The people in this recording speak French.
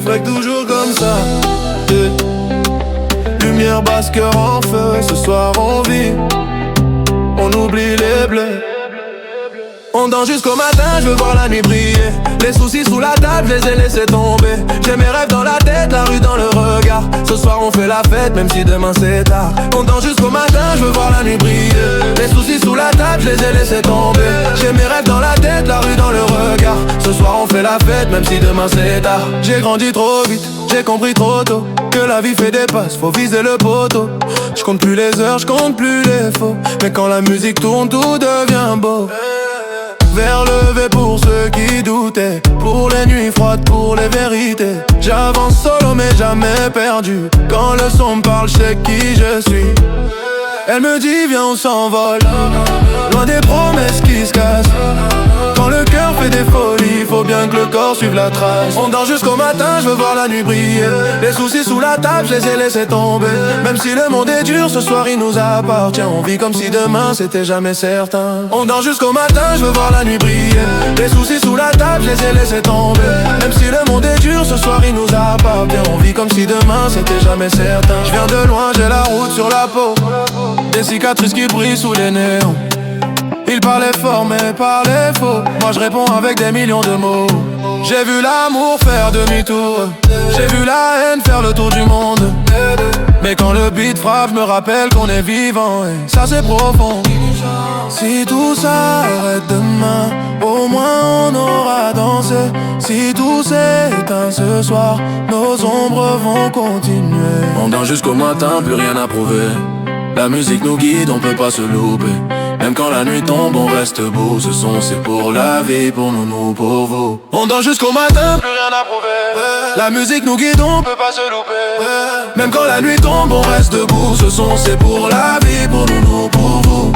freaks toujours comme ça. Lumière basse, cœur en feu, ce soir on vit, on oublie les bleus. On danse jusqu'au matin, je veux voir la nuit briller. Les soucis sous la table, je les ai laissés tomber. J'ai mes rêves dans la tête, la rue dans le regard. Ce soir on fait la fête, même si demain c'est tard. On danse jusqu'au matin, je veux voir la nuit briller. Les soucis sous la table, je les ai laissés tomber. J'ai mes rêves dans la tête, la rue dans le regard. Ce soir on fait la fête, même si demain c'est tard. J'ai grandi trop vite, j'ai compris trop tôt que la vie fait des passes, faut viser le poteau. Je compte plus les heures, je compte plus les faux. Mais quand la musique tourne, tout devient beau. Vers levé pour ceux qui doutaient, pour les nuits froides, pour les vérités. J'avance solo mais jamais perdu. Quand le son me parle, je sais qui je suis. Elle me dit viens on s'envole, loin des promesses qui se cassent. Quand le cœur fait des folies, faut bien que le corps suive la trace. On dort jusqu'au matin, je veux voir la nuit briller. Les soucis sous la table, je les ai laissés tomber. Même si le monde est dur, ce soir il nous appartient. On vit comme si demain c'était jamais certain. On dort jusqu'au matin, je veux voir la nuit briller. Les soucis sous la table, je les ai laissés tomber. Même si le monde est dur, ce soir il nous appartient. On vit comme si demain c'était jamais certain. Je viens de loin, j'ai la route sur la peau. Des cicatrices qui brillent sous les néons. Il parlait fort mais parlait faux. Moi je réponds avec des millions de mots. J'ai vu l'amour faire demi-tour, j'ai vu la haine faire le tour du monde. Mais quand le beat frappe, je me rappelle qu'on est vivant. Et ça c'est profond. Si tout s'arrête demain, au moins on aura dansé. Si tout s'éteint ce soir, nos ombres vont continuer. On danse jusqu'au matin, plus rien à prouver. La musique nous guide, on peut pas se louper. Même quand la nuit tombe, on reste beau. Ce son c'est pour la vie, pour nous, nous pour vous. On danse jusqu'au matin, plus rien à prouver. La musique nous guide, on peut pas se louper. Même quand la nuit tombe, on reste debout. Ce son c'est pour la vie, pour nous, nous pour vous.